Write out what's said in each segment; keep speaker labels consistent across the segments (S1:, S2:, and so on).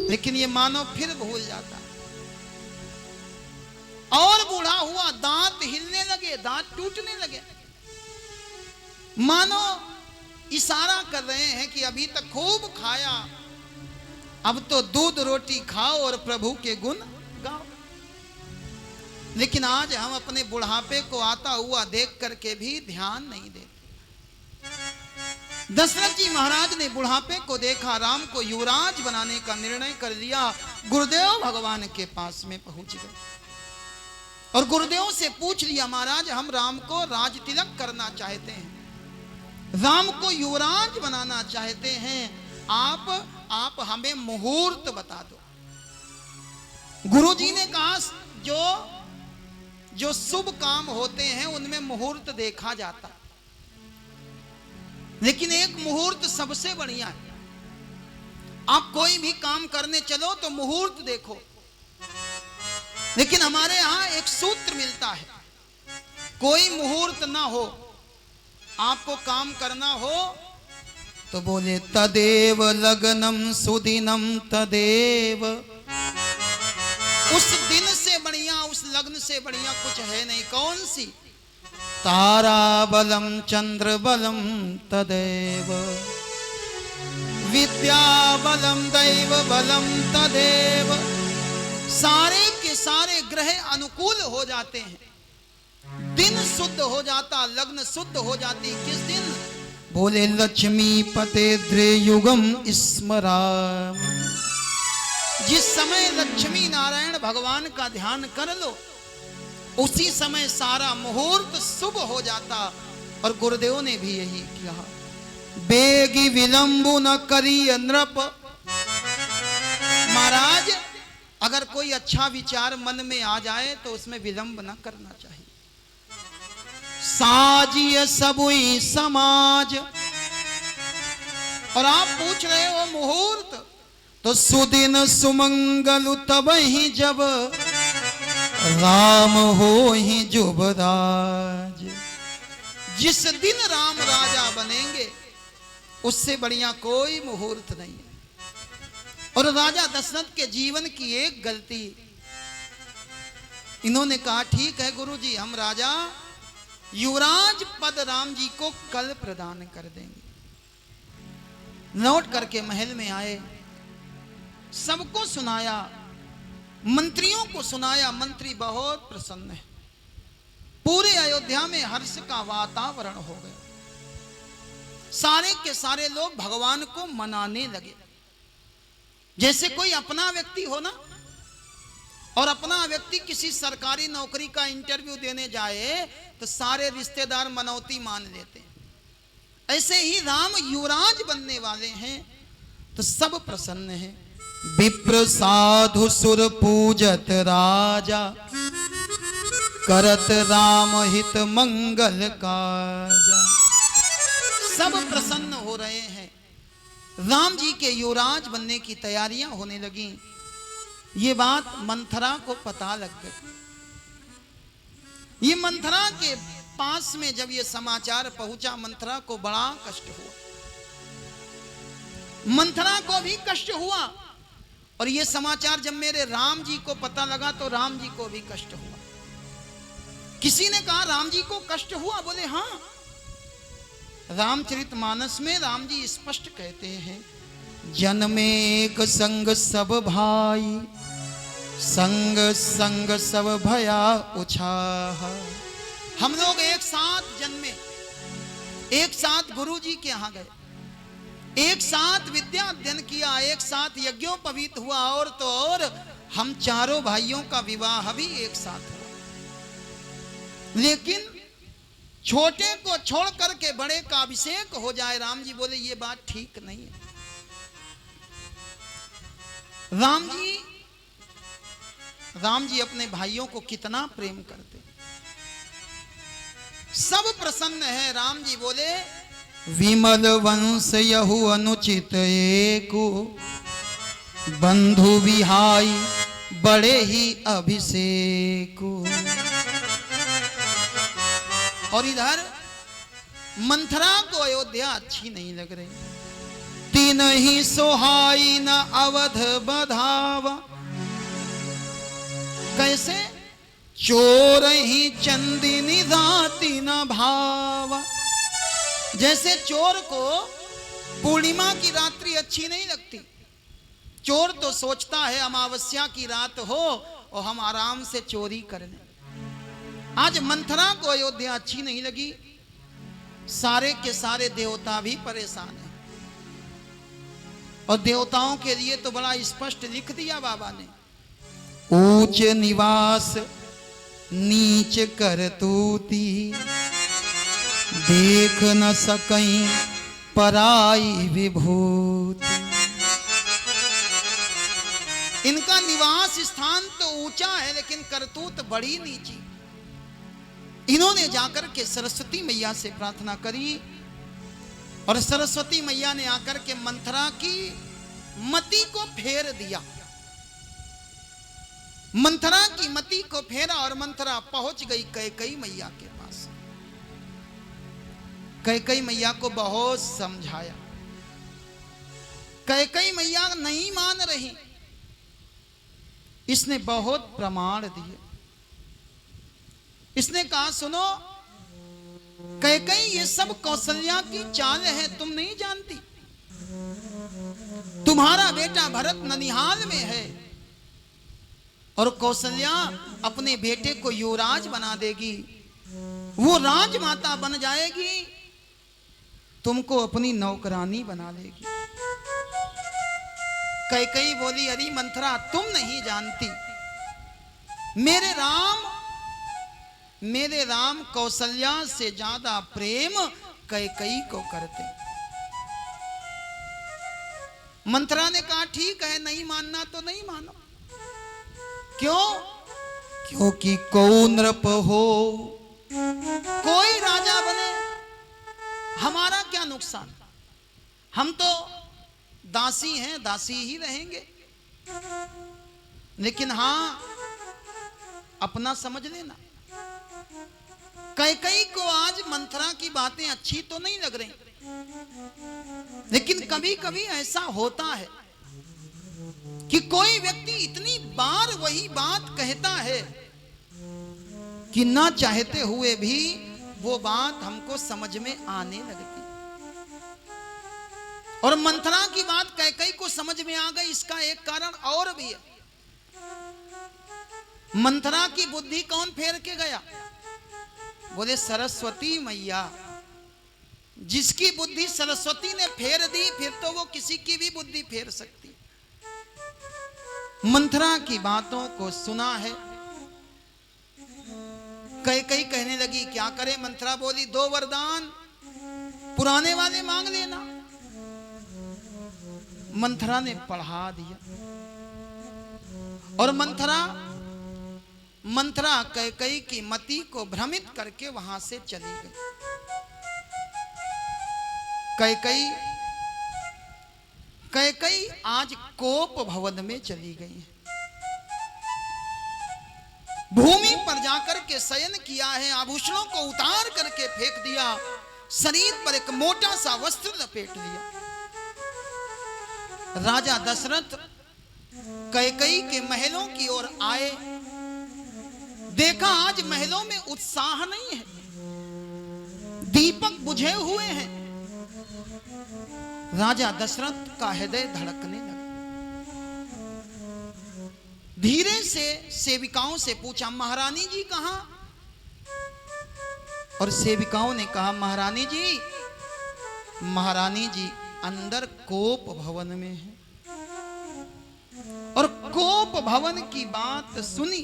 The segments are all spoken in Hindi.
S1: लेकिन ये मानव फिर भूल जाता और बूढ़ा हुआ, दांत हिलने लगे, दांत टूटने लगे। मानो इशारा कर रहे हैं कि अभी तक खूब खाया, अब तो दूध रोटी खाओ और प्रभु के गुण गाओ। लेकिन आज हम अपने बुढ़ापे को आता हुआ देख करके भी ध्यान नहीं देते। दशरथ जी महाराज ने बुढ़ापे को देखा, राम को युवराज बनाने का निर्णय कर लिया। गुरुदेव भगवान के पास में पहुंच गए और गुरुदेव से पूछ लिया, महाराज हम राम को राज तिलक करना चाहते हैं, राम को युवराज बनाना चाहते हैं, आप हमें मुहूर्त बता दो। गुरुजी ने कहा जो शुभ काम होते हैं उनमें मुहूर्त देखा जाता, लेकिन एक मुहूर्त सबसे बढ़िया है। आप कोई भी काम करने चलो तो मुहूर्त देखो, लेकिन हमारे यहां एक सूत्र मिलता है, कोई मुहूर्त ना हो, आपको काम करना हो तो बोले तदेव लग्नम सुदिनम तदेव। उस दिन से बढ़िया, उस लग्न से बढ़िया कुछ है नहीं। कौन सी? तारा बलम चंद्र बलम तदेव, विद्या बलम दैव बलम तदेव। सारे के सारे ग्रह अनुकूल हो जाते हैं, दिन शुद्ध हो जाता, लग्न शुद्ध हो जाती। किस दिन? बोले लक्ष्मी पते द्रेयुगम स्मराम। जिस समय लक्ष्मी नारायण भगवान का ध्यान कर लो, उसी समय सारा मुहूर्त शुभ हो जाता। और गुरुदेव ने भी यही कहा, बेगी विलंबु न करी नृप। महाराज अगर कोई अच्छा विचार मन में आ जाए तो उसमें विलंब न करना चाहिए। साजिय सबुई समाज। और आप पूछ रहे हो मुहूर्त, तो सुदिन सुमंगल तब ही जब राम हो ही जुबराज। जिस दिन राम राजा बनेंगे उससे बढ़िया कोई मुहूर्त नहीं है। और राजा दशरथ के जीवन की एक गलती, इन्होंने कहा ठीक है गुरुजी, हम राजा युवराज पद राम जी को कल प्रदान कर देंगे। लौट करके महल में आए, सबको सुनाया, मंत्रियों को सुनाया। मंत्री बहुत प्रसन्न है, पूरे अयोध्या में हर्ष का वातावरण हो गया। सारे के सारे लोग भगवान को मनाने लगे। जैसे कोई अपना व्यक्ति हो ना, और अपना व्यक्ति किसी सरकारी नौकरी का इंटरव्यू देने जाए तो सारे रिश्तेदार मनौती मान लेते हैं। ऐसे ही राम युवराज बनने वाले हैं तो सब प्रसन्न हैं। विप्र साधु सुर पूजत राजा, करत राम हित मंगल काजा। सब प्रसन्न हो रहे हैं, राम जी के युवराज बनने की तैयारियां होने लगी। ये बात मंथरा को पता लग गई। ये मंथरा के पास में जब ये समाचार पहुंचा, मंथरा को बड़ा कष्ट हुआ। मंथरा को भी कष्ट हुआ, और ये समाचार जब मेरे राम जी को पता लगा तो राम जी को भी कष्ट हुआ। किसी ने कहा राम जी को कष्ट हुआ? बोले हाँ। रामचरितमानस में राम जी स्पष्ट कहते हैं, जन्मे एक संग सब भाई, संग संग सब भया उछाह। हम लोग एक साथ जन्मे, एक साथ गुरु जी के यहाँ गए, एक साथ विद्या अध्ययन किया, एक साथ यज्ञोपवीत हुआ, और तो और हम चारों भाइयों का विवाह भी एक साथ हुआ। लेकिन छोटे को छोड़ करके बड़े का अभिषेक हो जाए, राम जी बोले ये बात ठीक नहीं है। राम जी अपने भाइयों को कितना प्रेम करते। सब प्रसन्न है। राम जी बोले, विमल वंश यहु अनुचित एको, बंधु विहाई बड़े ही अभिषेको। और इधर मंथरा को अयोध्या अच्छी नहीं लग रही। नहीं सोहाई न अवध बधावा। कैसे? चोर ही चंदिनी दाती न भावा। जैसे चोर को पूर्णिमा की रात्रि अच्छी नहीं लगती। चोर तो सोचता है अमावस्या की रात हो और हम आराम से चोरी कर लें। आज मंथरा को अयोध्या अच्छी नहीं लगी। सारे के सारे देवता भी परेशान हैं। और देवताओं के लिए तो बड़ा स्पष्ट लिख दिया बाबा ने, ऊंच निवास नीच करतूती, देख न सकई पराई विभूति। इनका निवास स्थान तो ऊंचा है लेकिन करतूत बड़ी नीची। इन्होंने जाकर के सरस्वती मैया से प्रार्थना करी और सरस्वती मैया ने आकर के मंथरा की मति को फेर दिया। मंथरा की मति को फेरा और मंथरा पहुंच गई कैकेयी मैया के पास। कैकेयी मैया को बहुत समझाया। कैकेयी मैया नहीं मान रही। इसने बहुत प्रमाण दिए। इसने कहा सुनो कैकेयी, ये सब कौशल्या की चाल है, तुम नहीं जानती। तुम्हारा बेटा भरत ननिहाल में है और कौशल्या अपने बेटे को युवराज बना देगी, वो राजमाता बन जाएगी, तुमको अपनी नौकरानी बना लेगी। कैकेयी बोली अरे मंथरा तुम नहीं जानती, मेरे राम कौशल्या से ज्यादा प्रेम कैकेयी को करते। मंथरा ने कहा ठीक है, नहीं मानना तो नहीं मानो। क्यों? क्योंकि को नृप हो, कोई राजा बने, हमारा क्या नुकसान। हम तो दासी हैं, दासी ही रहेंगे। लेकिन हां अपना समझ लेना, कैकेयी को आज मंथरा की बातें अच्छी तो नहीं लग रही, लेकिन कभी कभी ऐसा होता है कि कोई व्यक्ति इतनी बार वही बात कहता है कि ना चाहते हुए भी वो बात हमको समझ में आने लगती। और मंथरा की बात कैकेयी को समझ में आ गई। इसका एक कारण और भी है। मंथरा की बुद्धि कौन फेर के गया? बोले सरस्वती मैया। जिसकी बुद्धि सरस्वती ने फेर दी फिर तो वो किसी की भी बुद्धि फेर सकती। मंथरा की बातों को सुना है। कैकेयी कहने लगी क्या करे? मंथरा बोली दो वरदान पुराने वाले मांग लेना। मंथरा ने पढ़ा दिया और मंथरा कैकेयी की मति को भ्रमित करके वहां से चली गई। कैकेयी आज कोप भवन में चली गई है। भूमि पर जाकर के शयन किया है, आभूषणों को उतार करके फेंक दिया, शरीर पर एक मोटा सा वस्त्र लपेट लिया। राजा दशरथ कैकेयी के महलों की ओर आए। देखा आज महलों में उत्साह नहीं है, दीपक बुझे हुए हैं। राजा दशरथ का हृदय धड़कने लगा। धीरे से सेविकाओं से पूछा महारानी जी कहां? और सेविकाओं ने कहा महारानी जी अंदर कोप भवन में है। और कोप भवन की बात सुनी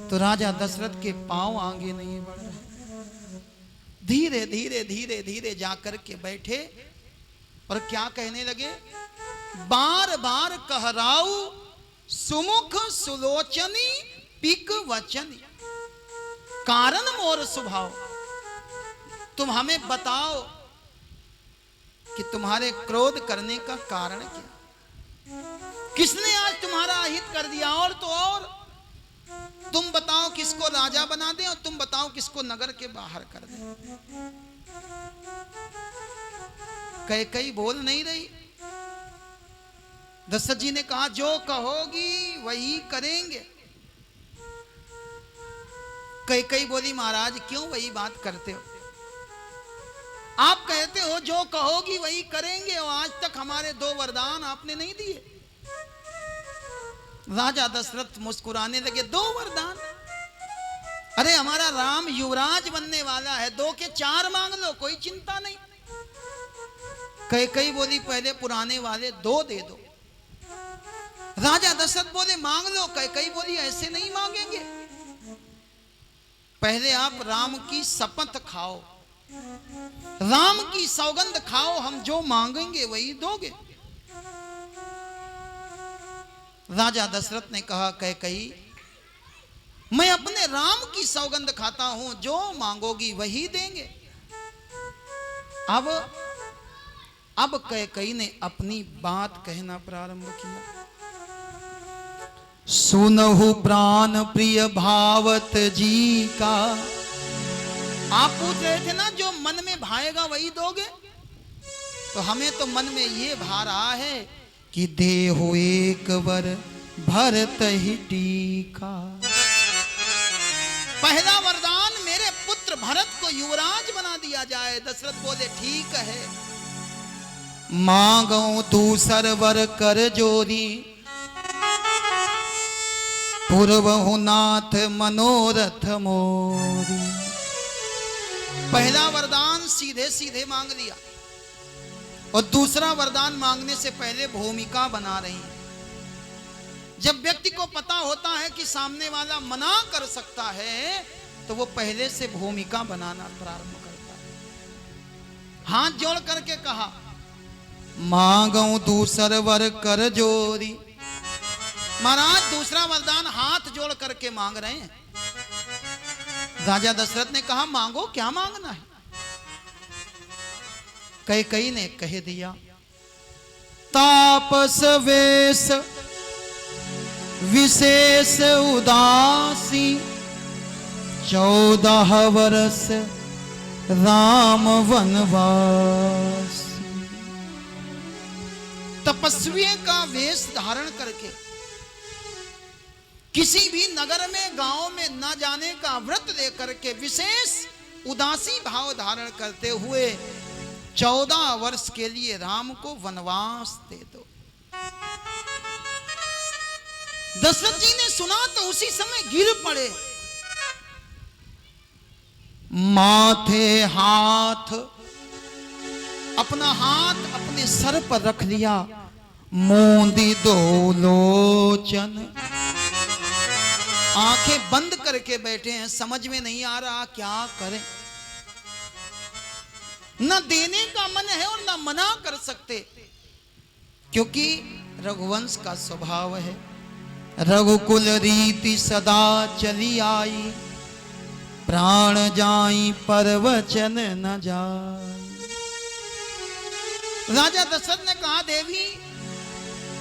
S1: तो राजा दशरथ के पांव आगे नहीं बढ़ रहे। धीरे धीरे धीरे धीरे जाकर के बैठे और क्या कहने लगे? बार बार कहराऊ सुमुख सुलोचनी पिक वचनी, कारण मोर स्वभाव। तुम हमें बताओ कि तुम्हारे क्रोध करने का कारण क्या? किसने आज तुम्हारा अहित कर दिया? और तो और तुम बताओ किसको राजा बना दे और तुम बताओ किसको नगर के बाहर कर दे। कई बोल नहीं रही। दशरथ जी ने कहा जो कहोगी वही करेंगे। कई बोली महाराज क्यों वही बात करते हो? आप कहते हो जो कहोगी वही करेंगे और आज तक हमारे 2 वरदान आपने नहीं दिए। राजा दशरथ मुस्कुराने लगे, 2 वरदान? अरे हमारा राम युवराज बनने वाला है, 2 के 4 मांग लो, कोई चिंता नहीं। कई बोली पहले पुराने वाले 2 दे दो। राजा दशरथ बोले मांग लो। कई बोली ऐसे नहीं मांगेंगे, पहले आप राम की शपथ खाओ, राम की सौगंध खाओ, हम जो मांगेंगे वही दोगे। राजा दशरथ ने कहा कई मैं अपने राम की सौगंध खाता हूं, जो मांगोगी वही देंगे। अब कई ने अपनी बात कहना प्रारंभ किया। सुनहु प्राण प्रिय भावत जी का। आप पूछ रहे थे ना जो मन में भाएगा वही दोगे, तो हमें तो मन में ये भा रहा है कि देहो एक वर भरत ही टीका। पहला वरदान मेरे पुत्र भरत को युवराज बना दिया जाए। दशरथ बोले ठीक है, मांगो दूसर वर कर जोरी, पूर्वहु नाथ मनोरथ मोरी। पहला वरदान सीधे सीधे मांग लिया और दूसरा वरदान मांगने से पहले भूमिका बना रही है। जब व्यक्ति को पता होता है कि सामने वाला मना कर सकता है तो वो पहले से भूमिका बनाना प्रारंभ करता है। हाथ जोड़ करके कहा मांगो दूसर वर कर जोरी। महाराज दूसरा वरदान हाथ जोड़ करके मांग रहे हैं। राजा दशरथ ने कहा मांगो, क्या मांगना है? कई ने कह दिया तापस वेश विशेष उदासी, 14 वर्ष राम वनवास। तपस्वी का वेश धारण करके किसी भी नगर में गांव में न जाने का व्रत लेकर के विशेष उदासी भाव धारण करते हुए 14 वर्ष के लिए राम को वनवास दे दो। दशरथ जी ने सुना तो उसी समय गिर पड़े, माथे हाथ, अपना हाथ अपने सर पर रख लिया, मोंदी 2 लोचन, आंखें बंद करके बैठे हैं। समझ में नहीं आ रहा क्या करें, न देने का मन है और न मना कर सकते, क्योंकि रघुवंश का स्वभाव है रघुकुल रीति सदा चली आई, प्राण जाई पर वचन न जाई। राजा दशरथ ने कहा देवी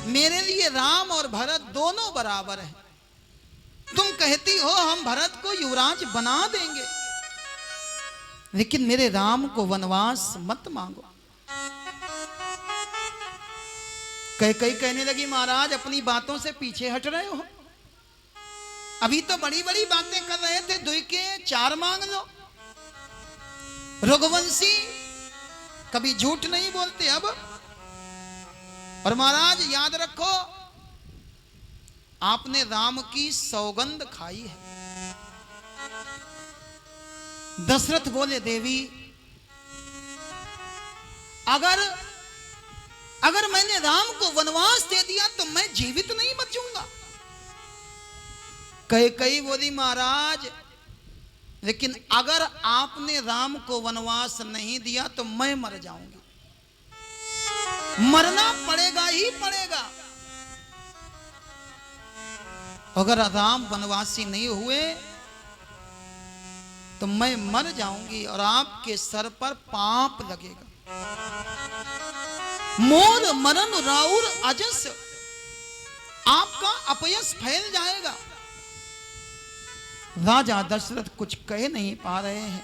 S1: मेरे लिए राम और भरत दोनों बराबर हैं, तुम कहती हो हम भरत को युवराज बना देंगे, लेकिन मेरे राम को वनवास मत मांगो। कई कहने लगी महाराज अपनी बातों से पीछे हट रहे हो, अभी तो बड़ी बड़ी बातें कर रहे थे, 2 के 4 मांग लो। रघुवंशी कभी झूठ नहीं बोलते अब। और महाराज याद रखो आपने राम की सौगंध खाई है। दशरथ बोले देवी अगर मैंने राम को वनवास दे दिया तो मैं जीवित नहीं बचूंगा। कई बोली महाराज लेकिन अगर आपने राम को वनवास नहीं दिया तो मैं मर जाऊंगी, मरना पड़ेगा ही पड़ेगा। अगर राम वनवासी नहीं हुए तो मैं मर जाऊंगी और आपके सर पर पाप लगेगा। मोर मरण राउर अजस, आपका अपयश फैल जाएगा। राजा दशरथ कुछ कह नहीं पा रहे हैं।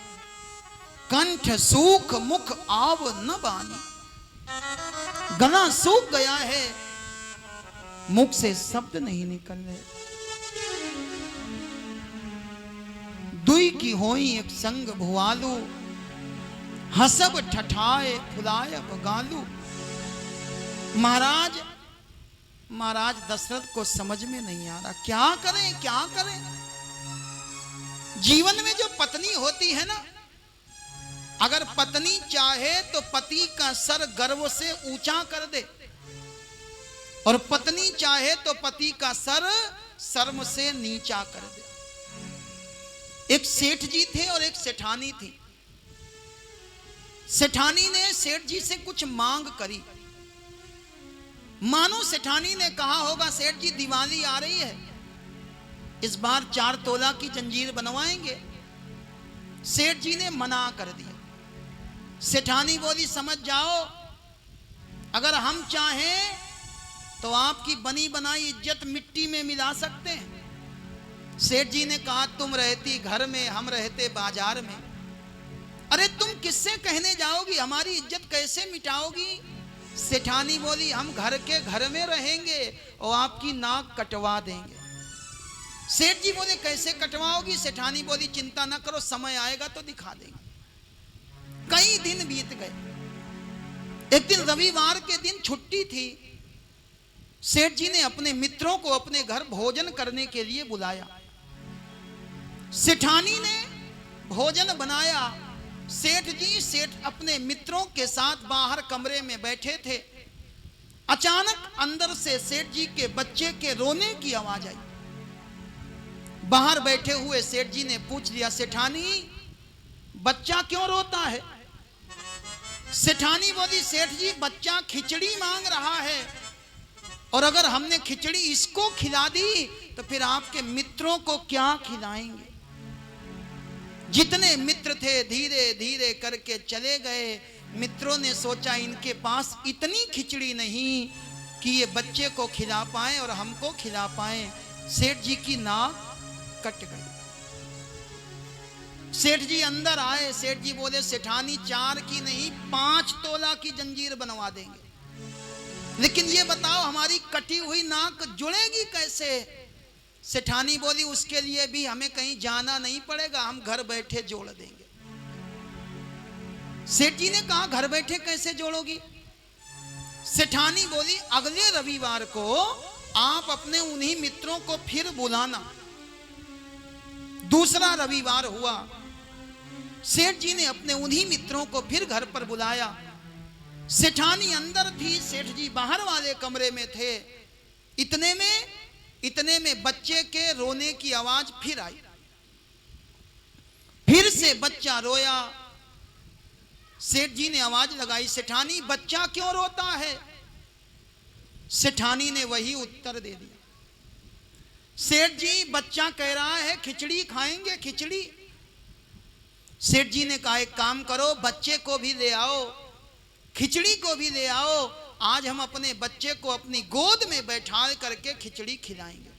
S1: कंठ सूख मुख आव न बानी, गला सूख गया है, मुख से शब्द नहीं निकल रहे। दुई की होई एक संग भुआलू, हसब ठठाए फुलायब गालू। महाराज दशरथ को समझ में नहीं आ रहा, क्या करें क्या करें। जीवन में जो पत्नी होती है ना, अगर पत्नी चाहे तो पति का सर गर्व से ऊंचा कर दे, और पत्नी चाहे तो पति का सर शर्म से नीचा कर दे। एक सेठ जी थे और एक सेठानी थी। सेठानी ने सेठ जी से कुछ मांग करी। मानो सेठानी ने कहा होगा, सेठ जी दिवाली आ रही है, इस बार 4 तोला की जंजीर बनवाएंगे। सेठ जी ने मना कर दिया। सेठानी बोली, समझ जाओ, अगर हम चाहें तो आपकी बनी बनाई इज्जत मिट्टी में मिला सकते हैं। सेठ जी ने कहा, तुम रहती घर में, हम रहते बाजार में। अरे तुम किससे कहने जाओगी, हमारी इज्जत कैसे मिटाओगी। सेठानी बोली, हम घर के घर में रहेंगे और आपकी नाक कटवा देंगे। सेठ जी बोले, कैसे कटवाओगी। सेठानी बोली, चिंता ना करो, समय आएगा तो दिखा देंगे। कई दिन बीत गए। एक दिन रविवार के दिन छुट्टी थी। सेठ जी ने अपने मित्रों को अपने घर भोजन करने के लिए बुलाया। सेठानी ने भोजन बनाया। सेठ अपने मित्रों के साथ बाहर कमरे में बैठे थे। अचानक अंदर से सेठ जी के बच्चे के रोने की आवाज आई। बाहर बैठे हुए सेठ जी ने पूछ लिया, सेठानी बच्चा क्यों रोता है। सेठानी बोली, सेठ जी बच्चा खिचड़ी मांग रहा है, और अगर हमने खिचड़ी इसको खिला दी तो फिर आपके मित्रों को क्या खिलाएंगे। जितने मित्र थे धीरे धीरे करके चले गए। मित्रों ने सोचा, इनके पास इतनी खिचड़ी नहीं कि ये बच्चे को खिला पाए और हमको खिला पाए। सेठ जी की नाक कट गई। सेठ जी अंदर आए। सेठ जी बोले, सेठानी 4 की नहीं 5 तोला की जंजीर बनवा देंगे, लेकिन ये बताओ हमारी कटी हुई नाक जुड़ेगी कैसे। सेठानी बोली, उसके लिए भी हमें कहीं जाना नहीं पड़ेगा, हम घर बैठे जोड़ देंगे। सेठ जी ने कहा, घर बैठे कैसे जोड़ोगी। सेठानी बोली, अगले रविवार को आप अपने उन्हीं मित्रों को फिर बुलाना। दूसरा रविवार हुआ। सेठ जी ने अपने उन्हीं मित्रों को फिर घर पर बुलाया। सेठानी अंदर थी, सेठ जी बाहर वाले कमरे में थे। इतने में बच्चे के रोने की आवाज फिर आई। फिर से बच्चा रोया। सेठ जी ने आवाज लगाई, सेठानी बच्चा क्यों रोता है। सेठानी ने वही उत्तर दे दिया, सेठ जी बच्चा कह रहा है खिचड़ी खाएंगे खिचड़ी। सेठ जी ने कहा, एक काम करो, बच्चे को भी ले आओ, खिचड़ी को भी ले आओ। आज हम अपने बच्चे को अपनी गोद में बैठा करके खिचड़ी खिलाएंगे।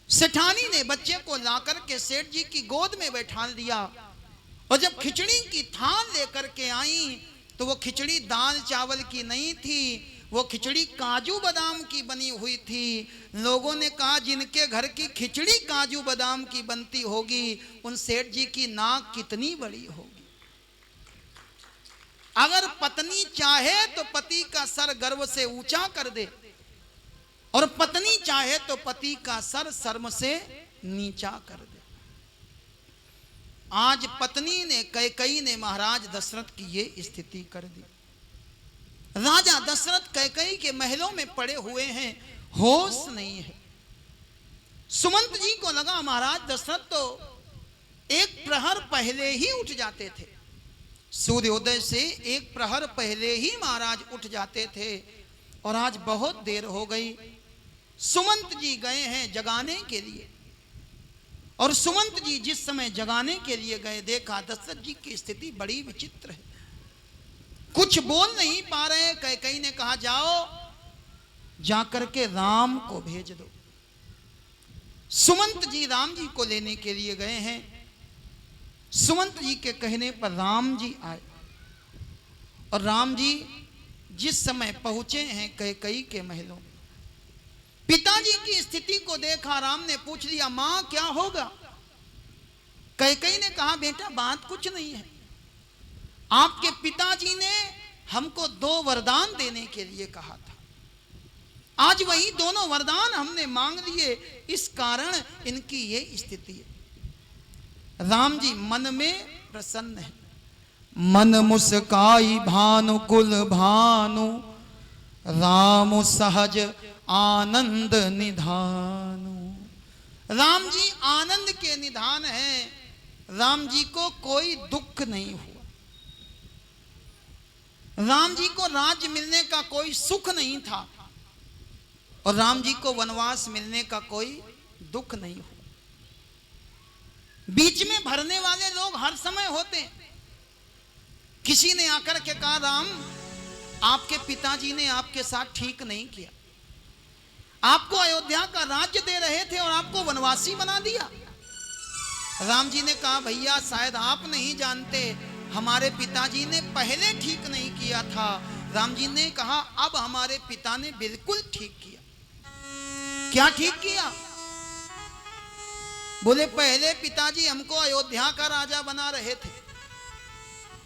S1: सेठानी ने बच्चे को लाकर के सेठ जी की गोद में बैठा दिया, और जब खिचड़ी की थाल लेकर के आई तो वो खिचड़ी दाल चावल की नहीं थी, वो खिचड़ी काजू बादाम की बनी हुई थी। लोगों ने कहा, जिनके घर की खिचड़ी काजू बादाम की बनती होगी उन सेठ जी की नाक कितनी बड़ी होगी। अगर पत्नी चाहे तो पति का सर गर्व से ऊंचा कर दे, और पत्नी चाहे तो पति का सर शर्म से नीचा कर दे। आज पत्नी ने कैकेयी ने महाराज दशरथ की ये स्थिति कर दी। राजा दशरथ कैकेयी के महलों में पड़े हुए हैं, होश नहीं है। सुमंत जी को लगा महाराज दशरथ तो एक प्रहर पहले ही उठ जाते थे, सूर्योदय से एक प्रहर पहले ही महाराज उठ जाते थे, और आज बहुत देर हो गई। सुमंत जी गए हैं जगाने के लिए, और सुमंत जी जिस समय जगाने के लिए गए, देखा दशरथ जी की स्थिति बड़ी विचित्र है, कुछ बोल नहीं पा रहे। कैकेयी ने कहा, जाओ जाकर के राम को भेज दो। सुमंत जी राम जी को लेने के लिए गए हैं। सुमंत जी के कहने पर राम जी आए, और राम जी जिस समय पहुंचे हैं कैकेयी के महलों में, पिताजी की स्थिति को देखा राम ने पूछ लिया, मां क्या होगा? कैकेयी ने कहा, बेटा बात कुछ नहीं है, आपके पिताजी ने हमको 2 वरदान देने के लिए कहा था, आज वही दोनों वरदान हमने मांग लिए, इस कारण इनकी ये स्थिति है। राम जी मन में प्रसन्न है। मन मुस्काई भानुकुल भानु, राम सहज आनंद निधानु। राम जी आनंद के निधान हैं। राम जी को कोई दुख नहीं हुआ, राम जी को राज्य मिलने का कोई सुख नहीं था, और राम जी को वनवास मिलने का कोई दुख नहीं हुआ। बीच में भरने वाले लोग हर समय होते हैं। किसी ने आकर के कहा, राम आपके पिताजी ने आपके साथ ठीक नहीं किया, आपको अयोध्या का राज्य दे रहे थे और आपको वनवासी बना दिया। राम जी ने कहा, भैया शायद आप नहीं जानते, हमारे पिताजी ने पहले ठीक नहीं किया था। राम जी ने कहा, अब हमारे पिता ने बिल्कुल ठीक किया। क्या ठीक किया? बोले, पहले पिताजी हमको अयोध्या का राजा बना रहे थे,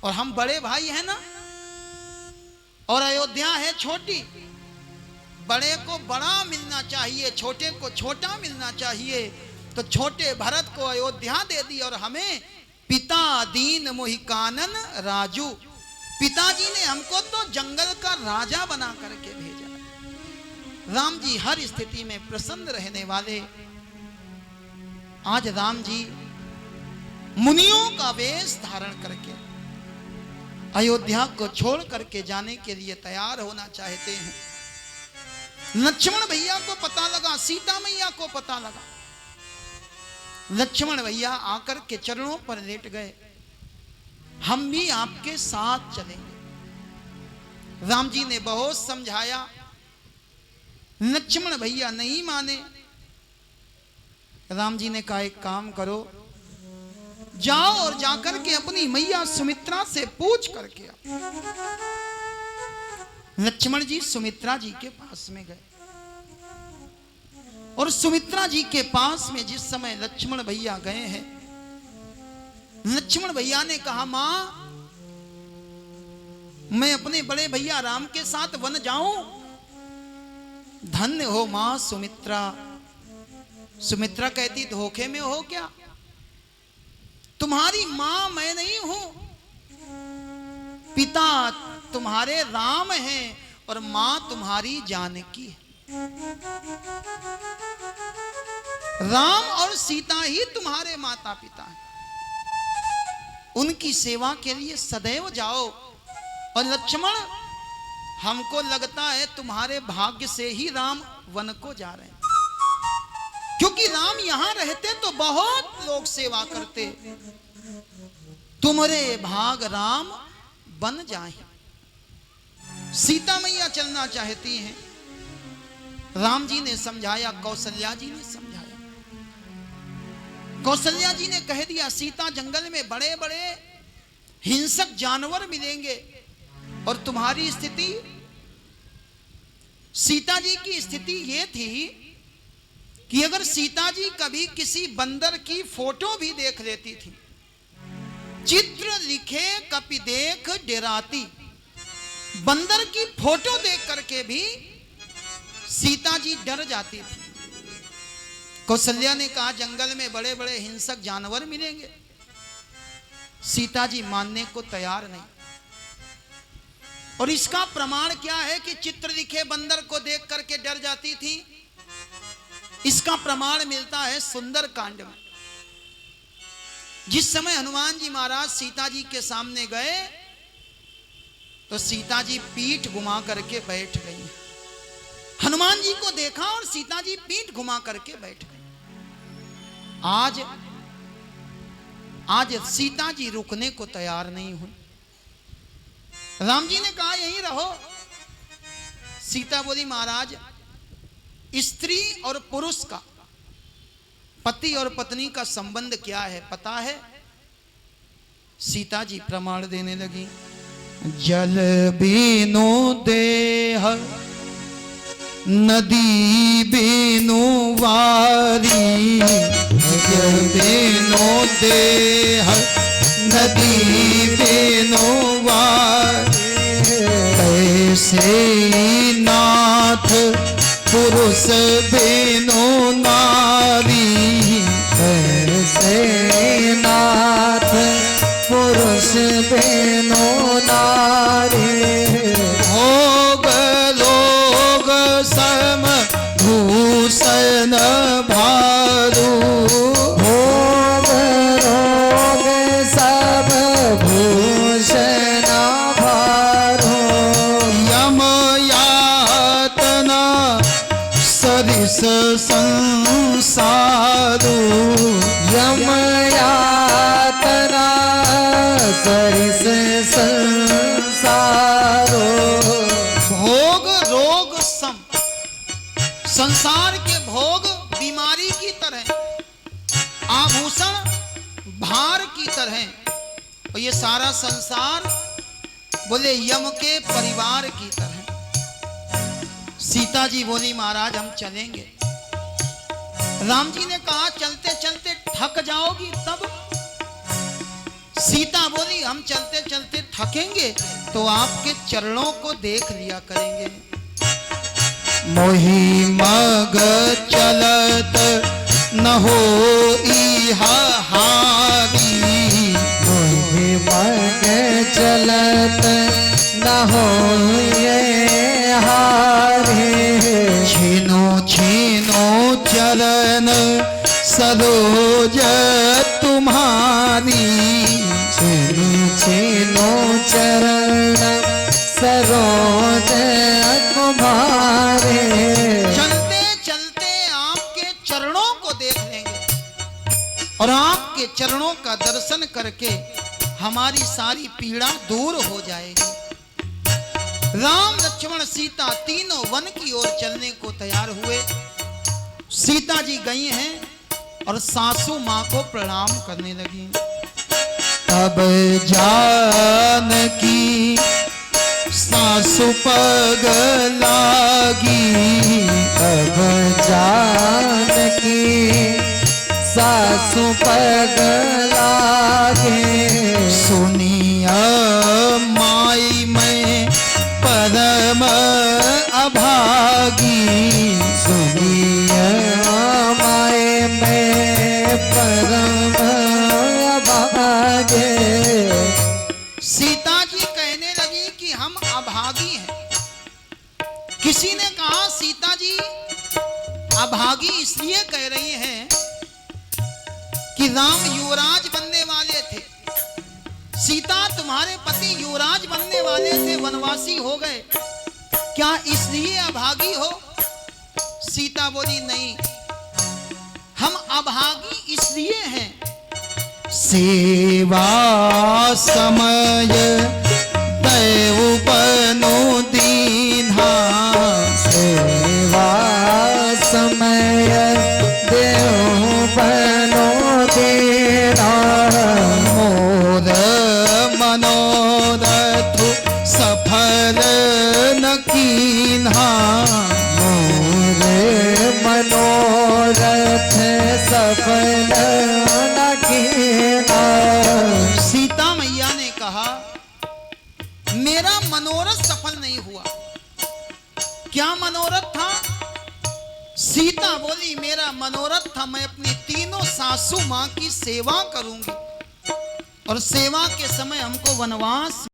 S1: और हम बड़े भाई हैं ना, और अयोध्या है छोटी, बड़े को बड़ा मिलना चाहिए, छोटे को छोटा मिलना चाहिए, तो छोटे भरत को अयोध्या दे दी और हमें पिता दीन मोहिकानन राजू, पिताजी ने हमको तो जंगल का राजा बना करके भेजा। राम जी हर स्थिति में प्रसन्न रहने वाले, आज राम जी मुनियों का वेश धारण करके अयोध्या को छोड़ करके जाने के लिए तैयार होना चाहते हैं। लक्ष्मण भैया को पता लगा, सीता मैया को पता लगा, लक्ष्मण भैया आकर के चरणों पर लेट गए, हम भी आपके साथ चलेंगे। राम जी ने बहुत समझाया, लक्ष्मण भैया नहीं माने। राम जी ने कहा, एक काम करो, जाओ और जाकर के अपनी मैया सुमित्रा से पूछ करके आओ। लक्ष्मण जी सुमित्रा जी के पास में गए, और सुमित्रा जी के पास में जिस समय लक्ष्मण भैया गए हैं, लक्ष्मण भैया ने कहा, मां मैं अपने बड़े भैया राम के साथ वन जाऊं? धन्य हो मां सुमित्रा। सुमित्रा कहती, धोखे में हो क्या? तुम्हारी मां मैं नहीं हूं, पिता तुम्हारे राम हैं और मां तुम्हारी जानकी है। राम और सीता ही तुम्हारे माता पिता हैं, उनकी सेवा के लिए सदैव जाओ। और लक्ष्मण, हमको लगता है तुम्हारे भाग्य से ही राम वन को जा रहे हैं, क्योंकि राम यहां रहते तो बहुत लोग सेवा करते, तुम्हारे भाग राम बन जाए। सीता मैया चलना चाहती हैं, राम जी ने समझाया, कौशल्या जी ने समझाया। कौशल्या जी ने कह दिया, सीता जंगल में बड़े बड़े हिंसक जानवर मिलेंगे, और तुम्हारी स्थिति, सीता जी की स्थिति यह थी कि अगर सीता जी कभी किसी बंदर की फोटो भी देख लेती थी, चित्र लिखे कपि देख डराती, बंदर की फोटो देख करके भी सीता जी डर जाती थी। कौशल्या ने कहा, जंगल में बड़े बड़े हिंसक जानवर मिलेंगे। सीता जी मानने को तैयार नहीं, और इसका प्रमाण क्या है कि चित्र लिखे बंदर को देख करके डर जाती थी? इसका प्रमाण मिलता है सुंदर कांड में। जिस समय हनुमान जी महाराज सीता जी के सामने गए, तो सीता जी पीठ घुमा करके बैठ गई। हनुमान जी को देखा और सीता जी पीठ घुमा करके बैठ गई। आज सीता जी रुकने को तैयार नहीं हुई। राम जी ने कहा, यहीं रहो। सीता बोली, महाराज स्त्री और पुरुष का, पति और पत्नी का संबंध क्या है पता है? सीता जी प्रमाण देने लगी। जल बिनु देह नदी बिनु वारी, जल बिनु देह नदी बिनु वारी, ऐसे नाथ पुरुष बिनु नारी,
S2: ऐसे नाथ पुरुष बिनु नारी,
S1: भोग लोग सम भूषण भारू,
S2: भोग रोग सब भूषण भारो,
S1: यम यातना सरिस संसारू,
S2: यम यातना सरिस संसारो,
S1: भोग रोग सम, संसार के भोग बीमारी की तरह, आभूषण भार की तरह, और ये सारा संसार बोले यम के परिवार की तरह। सीता जी बोली महाराज हम चलेंगे। राम जी ने कहा चलते चलते थक जाओगी तब। सीता बोली हम चलते चलते थकेंगे तो आपके चरणों को देख लिया करेंगे। मोहि मग चलत न हो हारी,
S2: मोहि मग चलत न हो हारे,
S1: छीनो छीनो चरण सरोज तुम्हारी,
S2: छीनो छीनो चरण सरोज तुम्हारे,
S1: चलते चलते आपके चरणों को देख लेंगे और आपके चरणों का दर्शन करके हमारी सारी पीड़ा दूर हो जाएगी। राम लक्ष्मण सीता तीनों वन की ओर चलने को तैयार हुए। सीता जी गई हैं और सासू मां को प्रणाम करने लगी। तब जानकी सासु पग लागी,
S2: अब जानकी सासु पग लागे,
S1: सुनिया माई में परम अभागी,
S2: सुनिया माए में परम अभागे,
S1: सीता जी कहने लगी कि हम अभागी हैं। किसी ने कहा सीता जी अभागी इसलिए कह रही हैं कि राम युवराज बनने वाले थे, सीता तुम्हारे पति युवराज बनने वाले थे, वनवासी हो गए, क्या इसलिए अभागी हो? सीता बोली नहीं, हम अभागी इसलिए हैं सेवा समय दैव बनो दीन्हा,
S2: सेवा समय देव बनो देना,
S1: मोर मनोरथ सफल न कीन्हा,
S2: मोरे मनोरथ सफल न कीना।
S1: सीता मैया ने कहा मेरा मनोरथ सफल नहीं हुआ। क्या मनोरथ था? सीता बोली मेरा मनोरथ था मैं अपनी तीनों सासू मां की सेवा करूंगी और सेवा के समय हमको वनवास